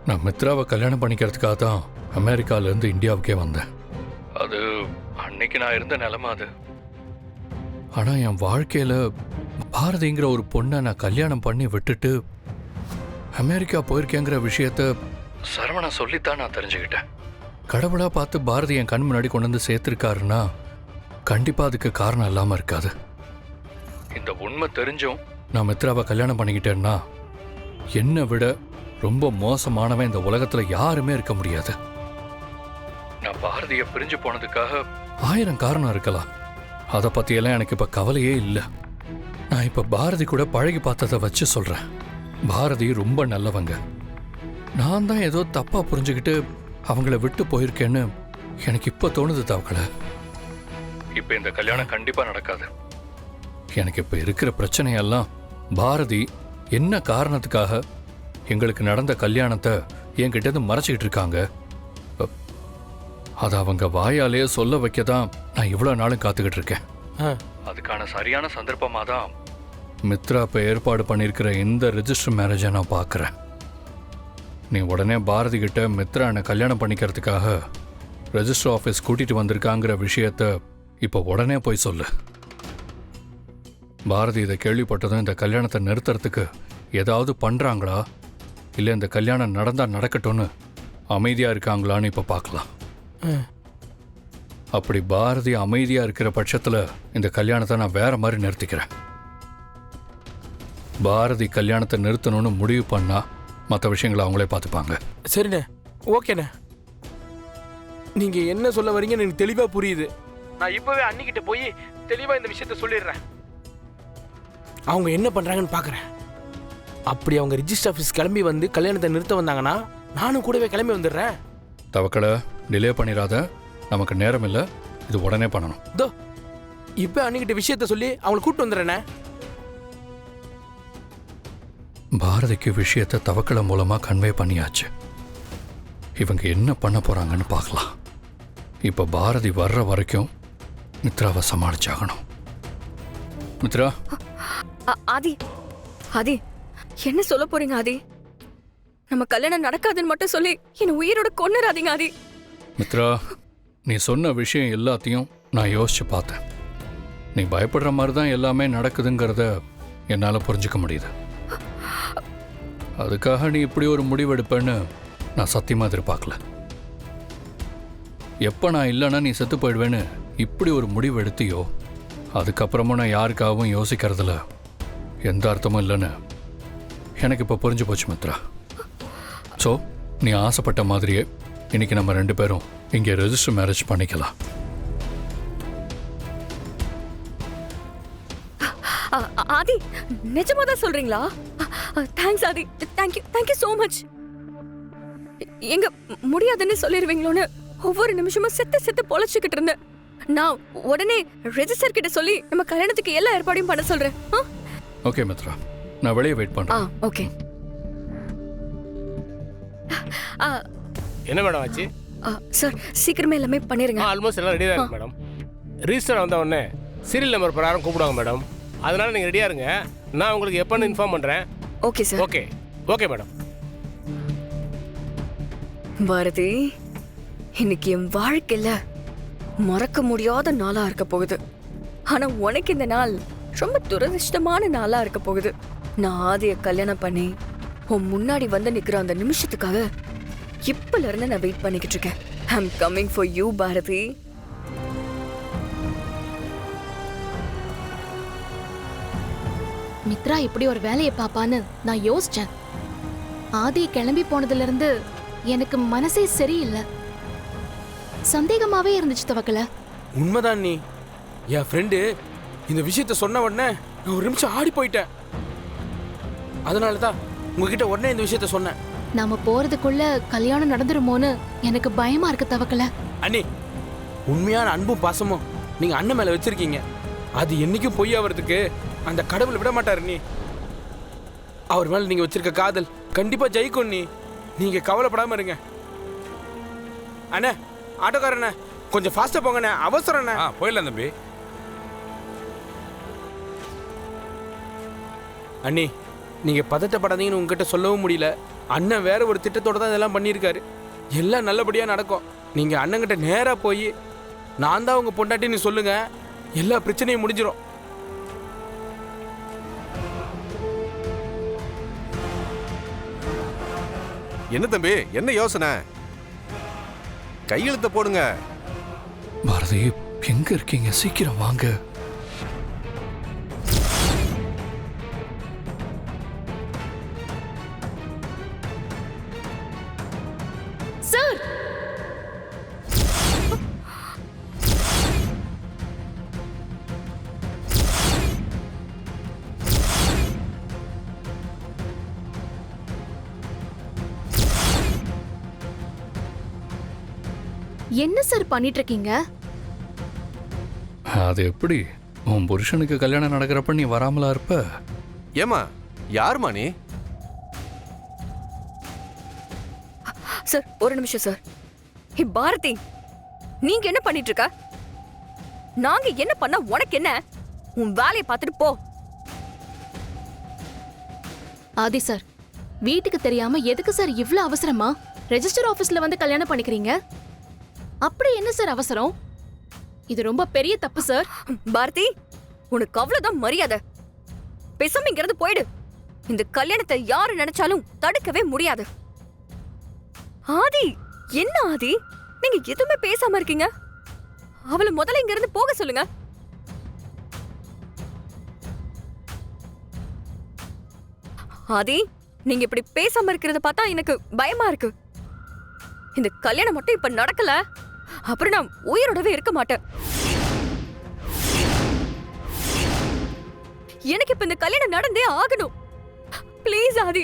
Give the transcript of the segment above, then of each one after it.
நான் மித்ராவை கல்யாணம் பண்ணிக்கிறதுக்காக தான் அமெரிக்காவிலேருந்து இந்தியாவுக்கே வந்தேன். அது அன்னைக்கு நான் இருந்த நிலைமை அது. ஆனால் என் வாழ்க்கையில் பாரதிங்கிற ஒரு பொண்ணை நான் கல்யாணம் பண்ணி விட்டுட்டு அமெரிக்கா போயிருக்கேங்கிற விஷயத்த சரவணா சொல்லித்தான் நான் தெரிஞ்சுக்கிட்டேன். கடவுளாக பார்த்து பாரதி என் கண் முன்னாடி கொண்டு வந்து சேர்த்துருக்காருன்னா கண்டிப்பாக அதுக்கு காரணம் இல்லாமல் இருக்காது. இந்த உண்மை தெரிஞ்சும் நான் மித்ராவை கல்யாணம் பண்ணிக்கிட்டேன்னா என்னை விட ரொம்ப மோசமானவன் இந்த உலகத்தில் யாருமே இருக்க முடியாது. நான் பாரதியை பிரிஞ்சு போனதுக்காக 1000 காரணம் இருக்கலாம். அதை பற்றியெல்லாம் எனக்கு இப்போ கவலையே இல்லை. நான் இப்போ பாரதி கூட பழகி பார்த்ததை வச்சு சொல்கிறேன். பாரதி ரொம்ப நல்லவங்க. நான் தான் ஏதோ தப்பாக புரிஞ்சுக்கிட்டு அவங்கள விட்டு போயிருக்கேன்னு எனக்கு இப்போ தோணுது. தவக்கலை, இப்போ இந்த கல்யாணம் கண்டிப்பாக நடக்காது. எனக்கு இப்போ இருக்கிற பிரச்சனையெல்லாம் பாரதி என்ன காரணத்துக்காக எங்களுக்கு நடந்த கல்யாணத்தை என்கிட்ட மறைச்சிக்கிட்டு இருக்காங்க, அதை அவங்க வாயாலே சொல்ல வைக்க தான் நான் இவ்வளோ நாளும் காத்துக்கிட்டு இருக்கேன். அதுக்கான சரியான சந்தர்ப்பமாக தான் மித்ரா இப்போ ஏற்பாடு பண்ணியிருக்கிற இந்த ரெஜிஸ்டர் மேரேஜை நான் பார்க்குறேன். நீ உடனே பாரதி கிட்ட மித்ரா என்னை கல்யாணம் பண்ணிக்கிறதுக்காக ரெஜிஸ்டர் ஆஃபீஸ் கூட்டிகிட்டு வந்திருக்காங்கிற விஷயத்த இப்போ உடனே போய் சொல்லு. பாரதி இதை கேள்விப்பட்டதும் இந்த கல்யாணத்தை நிறுத்துறதுக்கு ஏதாவது பண்ணுறாங்களா, இல்லை இந்த கல்யாணம் நடந்தால் நடக்கட்டும்னு அமைதியாக இருக்காங்களான்னு இப்போ பார்க்கலாம். அப்படி பாரதி அமைதியாக இருக்கிற பட்சத்தில் இந்த கல்யாணத்தை நான் வேற மாதிரி நிறுத்திக்கிறேன். பாரதி கல்யாணத்தை நிறுத்தணும்னு முடிவு பண்ணா மற்ற விஷயங்களை அவங்களே பார்த்துப்பாங்க. சரிண்ணே, ஓகேண்ணே. நீங்கள் என்ன சொல்ல வரீங்கன்னு எனக்கு தெளிவாக புரியுது. நான் இப்போவே அன்னிக்கிட்ட போய் தெளிவாக இந்த விஷயத்த சொல்லிடுறேன். அவங்க என்ன பண்ணுறாங்கன்னு பார்க்குறேன். அப்படி அவங்க ரிஜிஸ்டர் ஆஃபீஸ் கிளம்பி வந்து கல்யாணத்தை நிறுத்த வந்தாங்கன்னா நானும் கூடவே கிளம்பி வந்துடுறேன். தவக்கலை, டிலே பண்ணிடாத. நமக்கு நேரம் இல்லை, இது உடனே பண்ணணும். தோ இப்போ அன்னிக்கிட்ட விஷயத்த சொல்லி அவங்களை கூப்பிட்டு வந்துடுறேண்ணே. பாரதிக்கு விஷயத்தை தவக்கலை மூலமாக கன்வே பண்ணியாச்சு. இவங்க என்ன பண்ண போகிறாங்கன்னு பார்க்கலாம். இப்போ பாரதி வர்ற வரைக்கும் மித்ராவை சமாளிச்சாகணும். மித்ரா. ஆதி, ஆதி என்ன சொல்ல போறீங்க? ஆதி, நம்ம கல்யாணம் நடக்காதுன்னு மட்டும் சொல்லி என்ன உயிரோட கொன்னுறாதீங்க. ஆதி. மித்ரா, நீ சொன்ன விஷயம் எல்லாத்தையும் நான் யோசிச்சு பார்த்தேன். நீ பயப்படுற மாதிரி தான் எல்லாமே நடக்குதுங்கிறத என்னால் புரிஞ்சுக்க முடியுது. அதுக்காக நீ இப்படி ஒரு முடிவெடுப்பேன்னு நான் சத்தியமாக எதிர்பார்க்கல. எப்போ நான் இல்லைன்னா நீ செத்து போயிடுவேன்னு இப்படி ஒரு முடிவு எடுத்தியோ, அதுக்கப்புறமும் நான் யாருக்காகவும் யோசிக்கிறதுல எந்த அர்த்தமும் இல்லைன்னு எனக்கு இப்போ புரிஞ்சு போச்சு மித்ரா. ஸோ நீ ஆசைப்பட்ட மாதிரியே இன்னைக்கு நம்ம 2 பேரும் இங்கே ரெஜிஸ்டர் மேரேஜ் பண்ணிக்கலாம். ஆதி, நிஜமா தான் சொல்றீங்களா? தேங்க்ஸ் ஆதி, தேங்க்யூ சோ மச். எங்க முடியாதுன்னு சொல்லிடுவீங்களோன்னு ஒவ்வொரு நிமிஷமும் செத்து பொழைச்சிக்கிட்டு இருந்தேன். நான் உடனே ரெஜிஸ்டர் கிட்ட சொல்லி நம்ம கல்யாணத்துக்கு எல்லா ஏற்பாடையும் பண்ண சொல்றேன். ஓகே மித்ரா, நான் வெளியே வெயிட் பண்றேன். ஓகே. என்ன மேடம் ஆச்சு? சார், சீக்கிரமே எல்லாமே பண்ணிருங்க. ஆல்மோஸ்ட் எல்லாம் ரெடியாக இருக்கு மேடம். ரிஜிஸ்டர் வந்த உடனே சீரியல் நம்பர் பிரகாரம் கூப்பிடுவாங்க மேடம். அதனால நீங்கள் ரெடியாக இருங்க. நான் உங்களுக்கு எப்போன்னு இன்ஃபார்ம் பண்ணுறேன். Okay sir. Okay madam. Bharathi, இன்னைக்கு என் வாழ்க்கையில மறக்க முடியாத நாளா இருக்க போகுது. ஆனா உனக்கு இந்த நாள் ரொம்ப துரதிர்ஷ்டமான நாளா இருக்க போகுது. நான் ஆதிய கல்யாணம் பண்ணி உன் முன்னாடி வந்து நிக்கிற அந்த நிமிஷத்துக்காக இப்பல இருந்து நான் வெயிட் பண்ணிக்கிட்டு இருக்கேன். I am coming for you Bharathi. Mitra இப்படி ஒரு வேலையை பாப்பான்னு நான் யோசிச்சேன். ஆதி கிளம்பி போனதுல இருந்து எனக்கு மனசே சரியில்லை. சந்தேகமாவே இருந்துச்சு தவக்கல. உண்மைதான். நீ என் ஃப்ரெண்டு இந்த விஷயத்த சொன்ன உடனே நான் ஒரு நிமிஷம் ஆடி போயிட்டேன். அதனால தான் உங்ககிட்ட உடனே இந்த விஷயத்த சொன்னேன். நாம போறதுக்குள்ள கல்யாணம் நடந்துருமோன்னு எனக்கு பயமா இருக்கு தவக்கல. அண்ணி, உண்மையான அன்பும் பாசமும் நீங்க அண்ணன் மேல வச்சிருக்கீங்க. அது என்னைக்கும் பொய் ஆகிறதுக்கு அந்த கடவுள் விட மாட்டாரு. நீ அவர் மேல நீங்க வச்சிருக்க காதல் கண்டிப்பா ஜெயிக்கும். நீங்க கவலைப்படாம இருங்க. அண்ணே, ஆட்டோக்காரண்ணே, கொஞ்சம் ஃபாஸ்டா போங்கண்ணே, அவசரண்ணே. போயிடலாம் தம்பி. அண்ணி, நீங்க பதட்டப்படாதீங்கன்னு உங்ககிட்ட சொல்லவும் முடியல. அண்ணன் வேற ஒரு திட்டத்தோட தான் இதெல்லாம் பண்ணியிருக்காரு. எல்லாம் நல்லபடியா நடக்கும். நீங்க அண்ணங்கிட்ட நேரா போய் நான் தான் உங்க பொண்டாட்டின்னு சொல்லுங்க, எல்லா பிரச்சனையும் முடிஞ்சிடும். என்ன தம்பி, என்ன யோசனை? கையெழுத்த போடுங்க. பாரதி, எங்க இருக்கீங்க? சீக்கிரம் வாங்க. சார், என்ன சார் பண்ணிட்டு இருக்கீங்க? அது எப்படி? உன் புருஷனுக்கு கல்யாணம் நடக்கிறப்ப நீ வராமலா இருப்ப? ஏமா, யாருமா நீ? சார் ஒரு நிமிஷம் சார். ஹே பாரதி, நீங்க என்ன பண்ணிட்டு இருக்க? நாங்க என்ன பண்ண உனக்கு என்ன? உன் வேலையை பார்த்துட்டு போ. ஆதி சார், வீட்டுக்கு தெரியாம எதுக்கு சார் இவ்ளோ அவசரமா ரெஜிஸ்டர் ஆபீஸ்ல வந்து கல்யாணம் பண்ணிக்கிறீங்க? அப்படி என்ன சார் அவசரம்? இது ரொம்ப பெரிய தப்பு சார். பாரதி, உனக்கு அவ்வளவுதான் மரியாதை. பேசாம இங்கிருந்து போயிடு. இந்த கல்யாணத்தை யாரு நினைச்சாலும் தடுக்கவே முடியாது. ஆதி, என்ன ஆதி, நீங்க எதுவுமே பேசாம இருக்கீங்க? அவளை முதல்ல இங்க இருந்து போக சொல்லுங்க. ஆதி, நீங்க இப்படி பேசாம இருக்கிறத பார்த்தா எனக்கு பயமா இருக்கு. இந்த கல்யாணம் மட்டும் இப்ப நடக்கல, அப்புறம் நான் உயிரோடவே இருக்க மாட்டேன். எனக்கு இப்ப இந்த கல்யாணம் நடந்தே ஆகணும். ப்ளீஸ் ஆதி.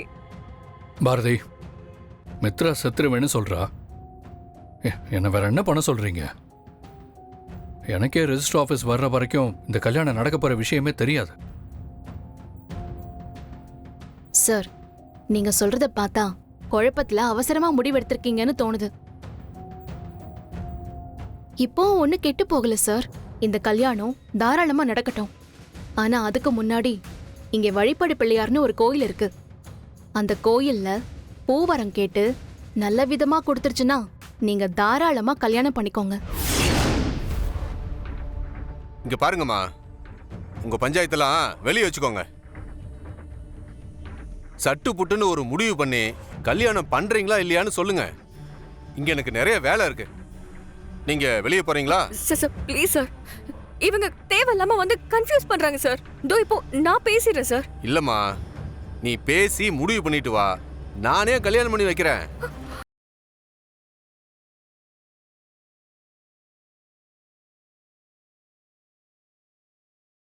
பாரதி, மித்ரா செத்துருவேன்னு சொல்றா. என்ன வேற என்ன பண்ண சொல்றீங்க? எனக்கே ரெஜிஸ்டர் ஆஃபீஸ் வர்ற வரைக்கும் இந்த கல்யாணம் நடக்க போற விஷயமே தெரியாது. சார், நீங்க சொல்றத பார்த்தா குழப்பத்துல அவசரமா முடிவெடுத்திருக்கீங்கன்னு தோணுது. இப்போ ஒண்ணு கெட்டு போகல சார். இந்த கல்யாணம் தாராளமா நடக்கட்டும். ஆனா அதுக்கு முன்னாடி இங்க வழிபாடு பிள்ளையார்னு ஒரு கோயில் இருக்கு. அந்த கோயில்ல பூவரம் கேட்டு நல்ல விதமா கொடுத்துருச்சுன்னா நீங்க தாராளமா கல்யாணம் பண்ணிக்கோங்க. இங்க பாருங்கம்மா, உங்க பஞ்சாயத்தெல்லாம் வெளியே வச்சுக்கோங்க. சட்டு புட்டுன்னு ஒரு முடிவு பண்ணி கல்யாணம் பண்றீங்களா இல்லையான்னு சொல்லுங்க. இங்க எனக்கு நிறைய வேலை இருக்கு. நீங்க வெளியே போறீங்களா? சார் ப்ளீஸ் சார், இவங்க தேவையில்லாம வந்து கன்ஃபியூஸ் பண்றாங்க சார். இதோ இப்போ நான் பேசிடுறேன் சார். இல்லம்மா, நீ பேசி முடிவு பண்ணிட்டு வா. நானே கல்யாணம் பண்ணி வைக்கிறேன்.